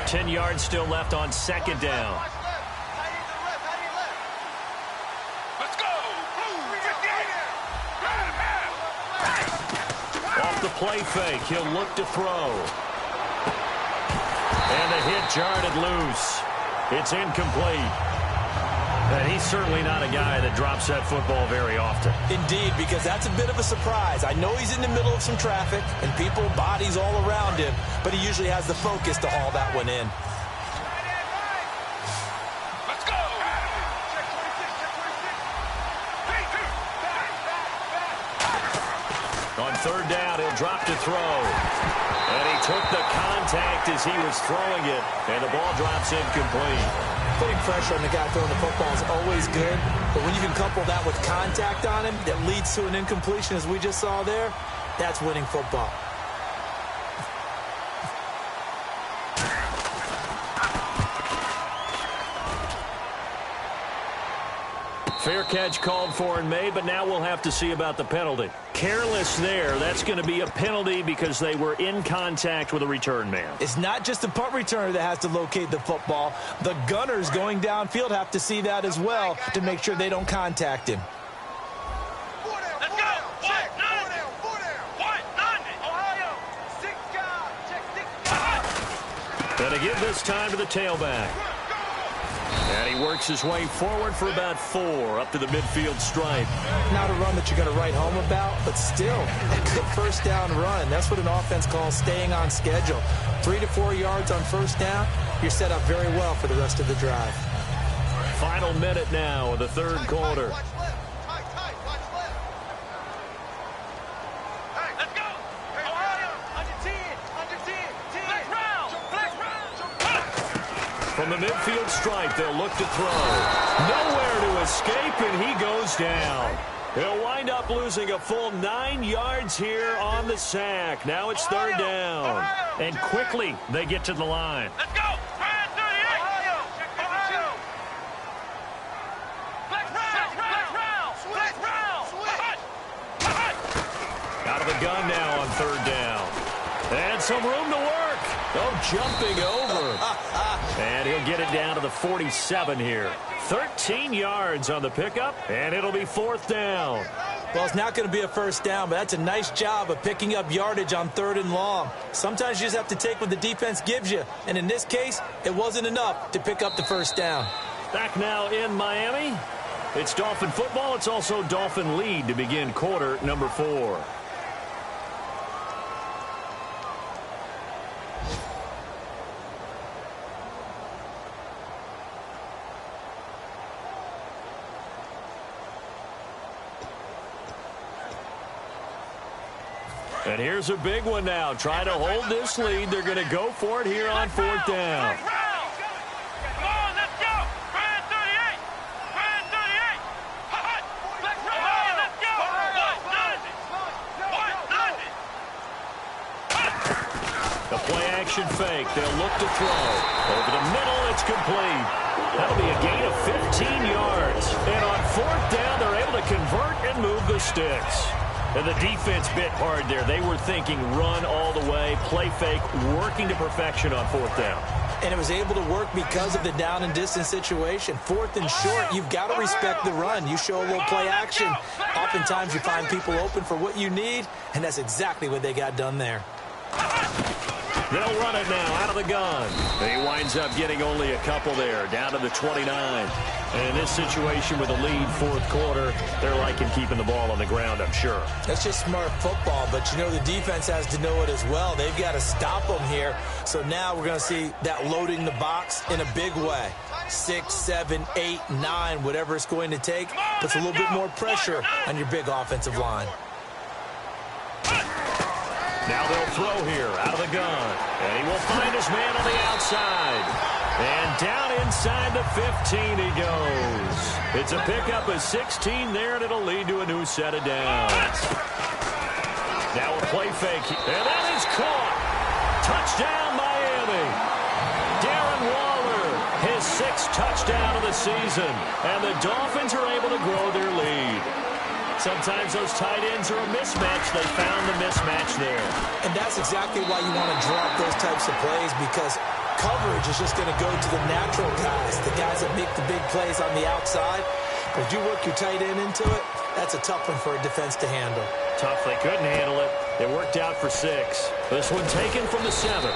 D: Ten yards still left on 2nd down.
F: Let's go!
D: Off the play fake, he'll look to throw. And the hit jarred it loose. It's incomplete. And he's certainly not a guy that drops that football very often.
E: Indeed, because that's a bit of a surprise. I know he's in the middle of some traffic and people, bodies all around him, but he usually has the focus to haul that one in.
F: Let's go!
D: On 3rd down, he'll drop to throw. And he took the contact as he was throwing it, and the ball drops incomplete.
E: Putting pressure on the guy throwing the football is always good, but when you can couple that with contact on him that leads to an incompletion, as we just saw there, that's winning football.
D: Fair catch called for and made, but now we'll have to see about the penalty. Careless there. That's going to be a penalty because they were in contact with a return man.
E: It's not just the punt returner that has to locate the football. The gunners going downfield have to see that as well to make sure they don't contact him.
F: Let's go!
D: give this time to the tailback. And he works his way forward for about 4 up to the midfield stripe.
E: Not a run that you're going to write home about, but still a good first down run. That's what an offense calls staying on schedule. 3 to 4 yards on first down. You're set up very well for the rest of the drive.
D: Final minute now of the third quarter.
F: Watch left. Tight. Watch left. Hey, let's go. Under 10. Under 10. 10. Flex round.
D: From the midfield stripe, they'll look to throw. Nowhere to escape, and he goes down. He'll wind up losing a full 9 yards here on the sack. Now it's third down. And quickly, they get to the line.
F: Let's go.
D: Out of the gun now on third down. And some room to work. Oh, jumping over. And he'll get it down to the 47 here. 13 yards on the pickup, and it'll be fourth down.
E: Well, it's not going to be a first down, but that's a nice job of picking up yardage on 3rd and long. Sometimes you just have to take what the defense gives you, and in this case, it wasn't enough to pick up the first down.
D: Back now in Miami. It's Dolphin football. It's also Dolphin lead to begin quarter number 4. And here's a big one now. Trying to hold this lead. They're going to go for it here on fourth down.
F: Come on, let's go. Brand 38. Brand 38. Let's go.
D: The play action fake. They'll look to throw. Over the middle, it's complete. That'll be a gain of 15 yards. And on fourth down, they're able to convert and move the sticks. And the defense bit hard there. They were thinking run all the way, play fake, working to perfection on fourth down.
E: And it was able to work because of the down and distance situation. 4th and short, you've got to respect the run. You show a little play action. Oftentimes you find people open for what you need, and that's exactly what they got done there.
D: They'll run it now out of the gun. He winds up getting only a couple there, down to the 29. And in this situation with a lead fourth quarter, they're liking keeping the ball on the ground, I'm sure.
E: That's just smart football, but you know the defense has to know it as well. They've got to stop them here. So now we're going to see that loading the box in a big way. 6, 7, 8, 9, whatever it's going to take, puts a little bit more pressure on your big offensive line.
D: Now they'll throw here out of the gun. And he will find his man on the outside. And down inside the 15 he goes. It's a pickup of 16 there, and it'll lead to a new set of downs. Now a play fake. And that is caught. Touchdown, Miami. Darren Waller, his 6th touchdown of the season. And the Dolphins are able to grow their lead. Sometimes those tight ends are a mismatch. They found the mismatch there.
E: And that's exactly why you want to drop those types of plays, because coverage is just going to go to the natural guys, the guys that make the big plays on the outside. But if you work your tight end into it, that's a tough one for a defense to handle.
D: Tough. They couldn't handle it. It worked out for 6. This one taken from the 7.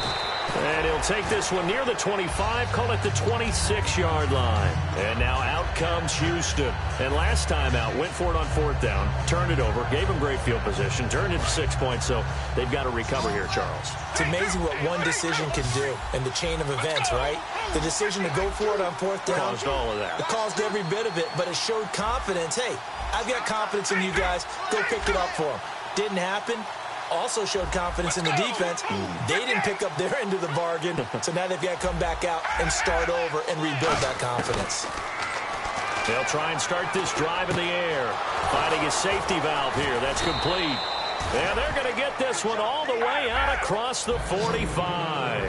D: And he'll take this one near the 25, call it the 26-yard line. And now out comes Houston. And last time out, went for it on fourth down, turned it over, gave him great field position, turned it to 6 points, so they've got to recover here, Charles.
E: It's amazing what one decision can do in the chain of events, right? The decision to go for it on fourth down.
D: Caused all of that.
E: It caused every bit of it, but it showed confidence. Hey, I've got confidence in you guys. Go pick it up for them. Didn't happen. Also showed confidence in the defense. They didn't pick up their end of the bargain, so now they've got to come back out and start over and rebuild that confidence.
D: They'll try and start this drive in the air. Finding a safety valve here. That's complete. And they're going to get this one all the way out across the 45.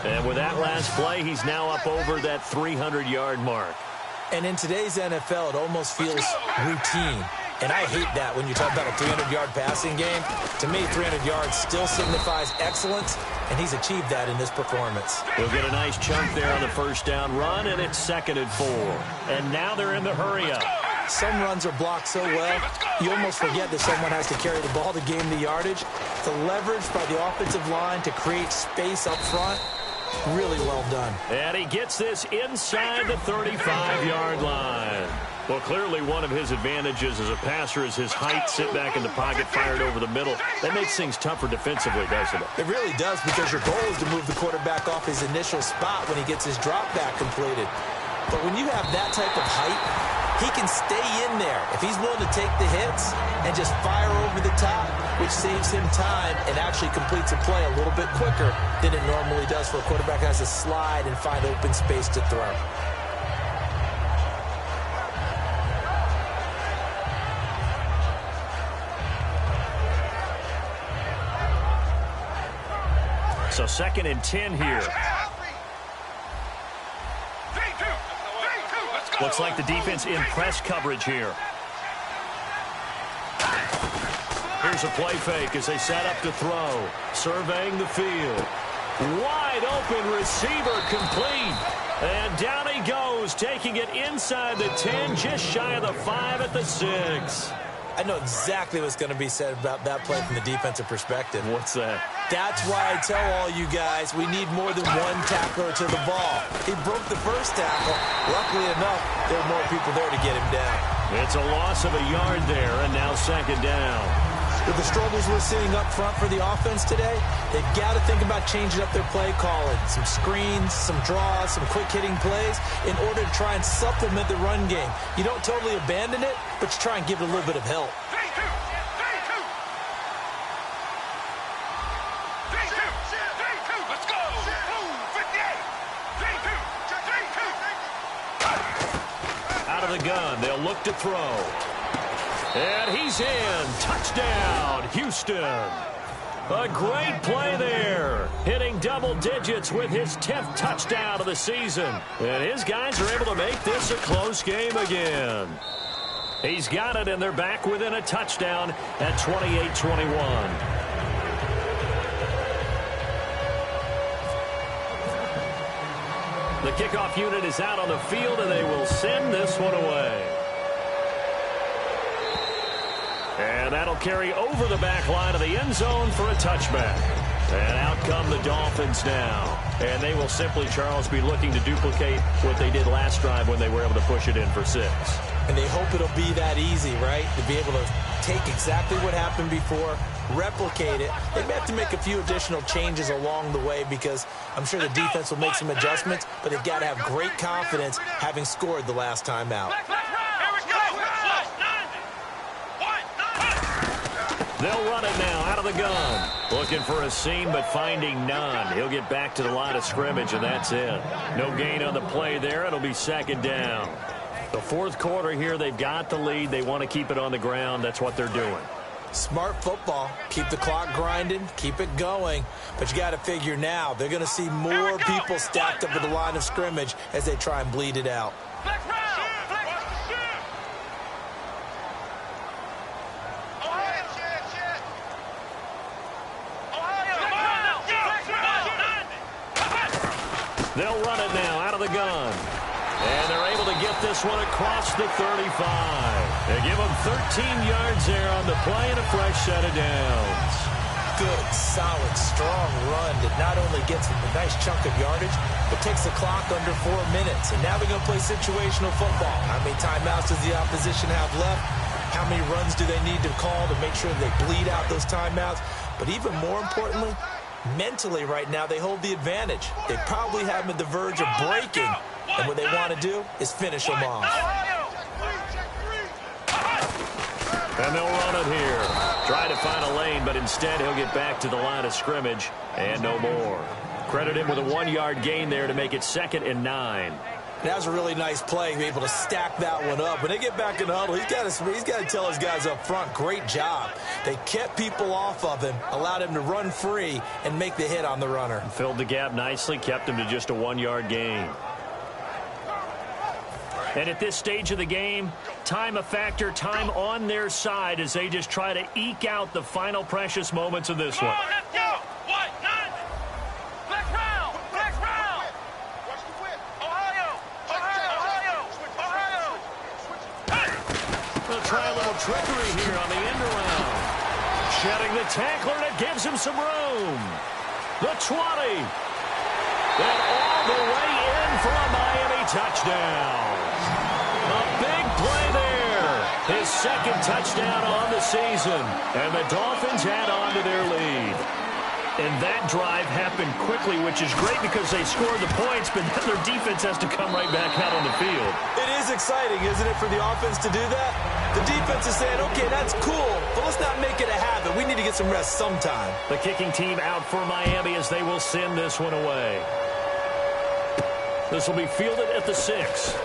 D: And with that last play, he's now up over that 300-yard mark.
E: And in today's NFL, it almost feels routine. And I hate that when you talk about a 300-yard passing game. To me, 300 yards still signifies excellence, and he's achieved that in this performance.
D: He'll get a nice chunk there on the first down run, and it's 2nd and 4. And now they're in the hurry-up.
E: Some runs are blocked so well, you almost forget that someone has to carry the ball to gain the yardage. The leverage by the offensive line to create space up front, Really well done.
D: And he gets this inside the 35-yard line. Well, clearly one of his advantages as a passer is his height, sit back in the pocket, fired over the middle. That makes things tougher defensively, doesn't it?
E: It really does, because your goal is to move the quarterback off his initial spot when he gets his drop back completed. But when you have that type of height, he can stay in there if he's willing to take the hits and just fire over the top, which saves him time and actually completes a play a little bit quicker than it normally does for a quarterback who has to slide and find open space to throw.
D: So 2nd and 10 here. Looks like the defense in press coverage here. Here's a play fake as they set up to throw. Surveying the field. Wide open receiver complete. And down he goes, taking it inside the 10, just shy of the 5 at the 6.
E: I know exactly what's going to be said about that play from the defensive perspective.
D: What's that?
E: That's why I tell all you guys we need more than one tackler to the ball. He broke the first tackle. Luckily enough, there were more people there to get him down.
D: It's a loss of a yard there, and now 2nd down.
E: With the struggles we're seeing up front for the offense today, they've got to think about changing up their play calling. Some screens, some draws, some quick-hitting plays in order to try and supplement the run game. You don't totally abandon it, but you try and give it a little bit of help.
D: Out of the gun, they'll look to throw. And he's in. Touchdown, Houston. A great play there. Hitting double digits with his 10th touchdown of the season. And his guys are able to make this a close game again. He's got it, and they're back within a touchdown at 28-21. The kickoff unit is out on the field, and they will send this one away. And that'll carry over the back line of the end zone for a touchback. And out come the Dolphins now. And they will simply, Charles, be looking to duplicate what they did last drive when they were able to push it in for 6.
E: And they hope it'll be that easy, right? To be able to take exactly what happened before, replicate it. They may have to make a few additional changes along the way because I'm sure the defense will make some adjustments, but they've got to have great confidence having scored the last time out.
D: They'll run it now out of the gun. Looking for a seam, but finding none. He'll get back to the line of scrimmage, and that's it. No gain on the play there. It'll be 2nd down. The 4th quarter here, they've got the lead. They want to keep it on the ground. That's what they're doing.
E: Smart football. Keep the clock grinding. Keep it going. But you got to figure now they're going to see more people stacked up at the line of scrimmage as they try and bleed it out.
D: They'll run it now out of the gun. And they're able to get this one across the 35. They give them 13 yards there on the play and a fresh set of downs.
E: Good, solid, strong run that not only gets them a nice chunk of yardage, but takes the clock under 4 minutes. And now they're going to play situational football. How many timeouts does the opposition have left? How many runs do they need to call to make sure they bleed out those timeouts? But even more importantly, mentally right now, they hold the advantage. They probably have them at the verge of breaking, and what they want to do is finish them off.
D: And they'll run it here. Try to find a lane, but instead he'll get back to the line of scrimmage, and no more. Credit him with a 1-yard gain there to make it 2nd and 9.
E: That was a really nice play, be able to stack that one up. When they get back in the huddle, he's got to tell his guys up front, great job. They kept people off of him, allowed him to run free and make the hit on the runner.
D: Filled the gap nicely, kept him to just a 1-yard gain. And at this stage of the game, time a factor, time on their side as they just try to eke out the final precious moments of this one. They'll try a little trickery here on the end around. Shedding the tackler, and it gives him some room. The 20. And all the way in for a Miami touchdown. A big play there. His second touchdown on the season. And the Dolphins add on to their lead. And that drive happened quickly, which is great because they scored the points, but then their defense has to come right back out on the field.
E: It is exciting, isn't it, for the offense to do that? The defense is saying, okay, that's cool, but let's not make it a habit. We need to get some rest sometime.
D: The kicking team out for Miami as they will send this one away. This will be fielded at the 6.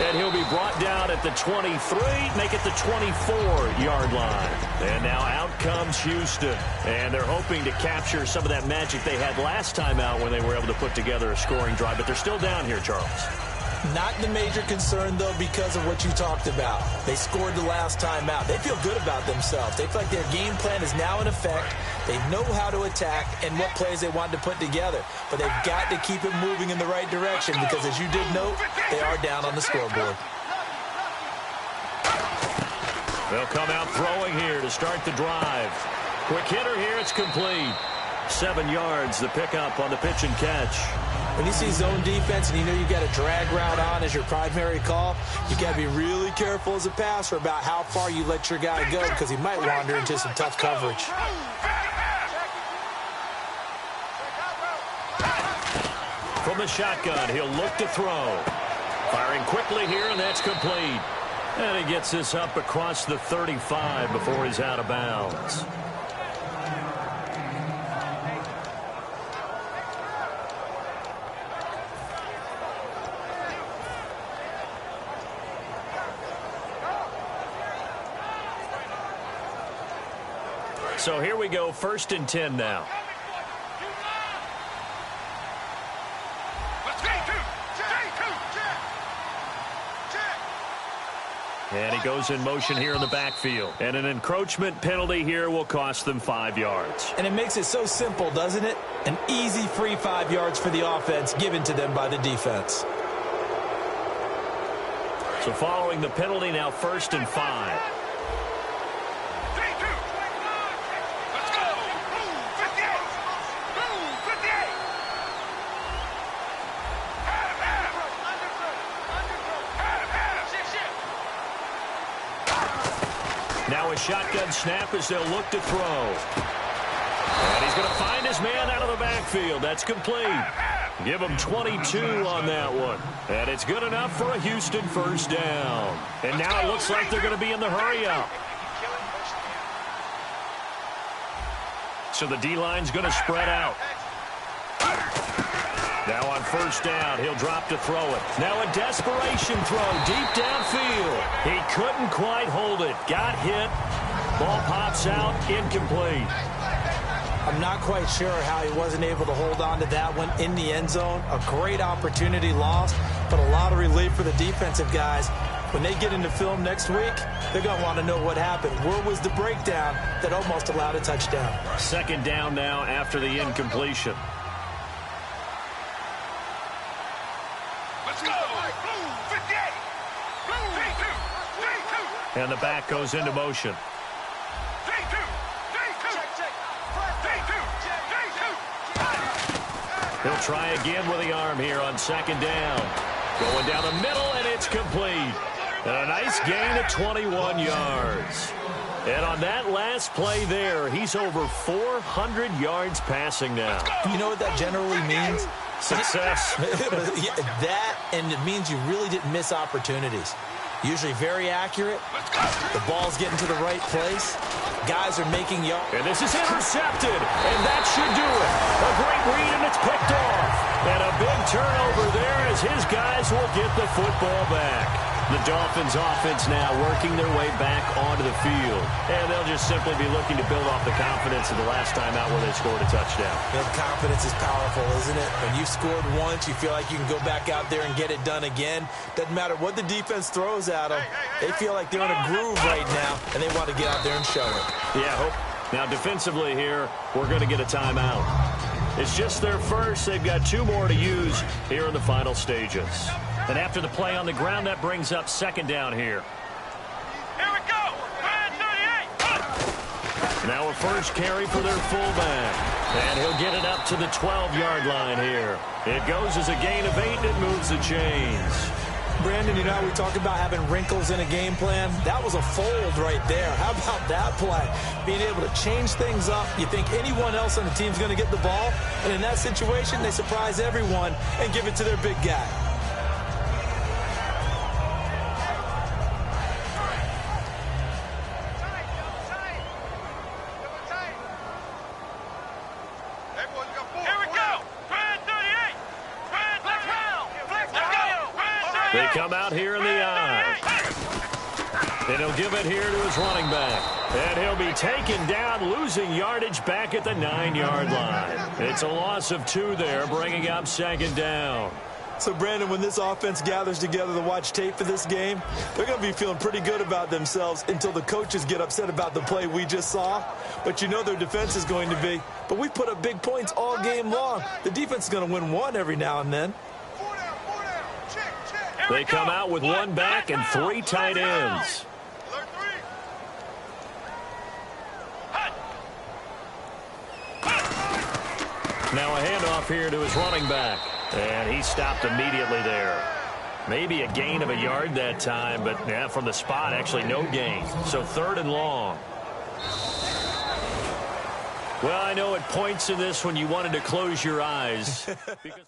D: And he'll be brought down at the 23, make it the 24-yard line. And now out comes Houston. And they're hoping to capture some of that magic they had last time out when they were able to put together a scoring drive. But they're still down here, Charles.
E: Not the major concern, though, because of what you talked about. They scored the last time out. They feel good about themselves. They feel like their game plan is now in effect. They know how to attack and what plays they want to put together. But they've got to keep it moving in the right direction because, as you did note, they are down on the scoreboard.
D: They'll come out throwing here to start the drive. Quick hitter here. It's complete. 7 yards, the pickup on the pitch and catch.
E: When you see zone defense and you know you got a drag route on as your primary call, you got to be really careful as a passer about how far you let your guy go because he might wander into some tough coverage.
D: From the shotgun, he'll look to throw. Firing quickly here, and that's complete. And he gets this up across the 35 before he's out of bounds. So here we go, 1st and 10 now. And he goes in motion here in the backfield. And an encroachment penalty here will cost them 5 yards.
E: And it makes it so simple, doesn't it? An easy free 5 yards for the offense given to them by the defense.
D: So following the penalty, now 1st and 5. Now a shotgun snap as they'll look to throw. And he's going to find his man out of the backfield. That's complete. Give him 22 on that one. And it's good enough for a Houston 1st down. And now it looks like they're going to be in the hurry-up. So the D-line's going to spread out. Now on 1st down, he'll drop to throw it. Now a desperation throw deep downfield. He couldn't quite hold it. Got hit. Ball pops out. Incomplete.
E: I'm not quite sure how he wasn't able to hold on to that one in the end zone. A great opportunity lost, but a lot of relief for the defensive guys. When they get into film next week, they're going to want to know what happened. Where was the breakdown that almost allowed a touchdown?
D: 2nd down now after the incompletion. And the back goes into motion. He'll try again with the arm here on 2nd down. Going down the middle, and it's complete. And a nice gain of 21 yards. And on that last play there, he's over 400 yards passing now.
E: You know what that generally means?
D: Success.
E: That, and it means you really didn't miss opportunities. Usually very accurate. The ball's getting to the right place. Guys are making yards.
D: And this is intercepted. And that should do it. A great read, and it's picked off. And a big turnover there as his guys will get the football back. The Dolphins offense now working their way back onto the field. And they'll just simply be looking to build off the confidence of the last time out where they scored a touchdown.
E: You know, confidence is powerful, isn't it? When you've scored once, you feel like you can go back out there and get it done again. Doesn't matter what the defense throws at them. They feel like they're in a groove right now, and they want to get out there and show it.
D: Yeah, hope. Now defensively here, we're going to get a timeout. It's just their first. They've got 2 more to use here in the final stages. And after the play on the ground, that brings up 2nd down here.
F: Here we go. Man 38.
D: Now a first carry for their fullback. And he'll get it up to the 12-yard line here. It goes as a gain of 8, and it moves the chains.
E: Brandon, you know how we talk about having wrinkles in a game plan? That was a fold right there. How about that play? Being able to change things up. You think anyone else on the team's going to get the ball? And in that situation, they surprise everyone and give it to their big guy.
D: They come out here in the eye. And he'll give it here to his running back. And he'll be taken down, losing yardage back at the 9-yard line. It's a loss of 2 there, bringing up 2nd down.
E: So, Brandon, when this offense gathers together to watch tape for this game, they're going to be feeling pretty good about themselves until the coaches get upset about the play we just saw. But you know their defense is going to be. But we put up big points all game long. The defense is going to win one every now and then.
D: They come out with 1 back and 3 tight ends. Now a handoff here to his running back. And he stopped immediately there. Maybe a gain of a yard that time, but yeah, from the spot, actually no gain. So 3rd and long. Well, I know at points in this when you wanted to close your eyes. Because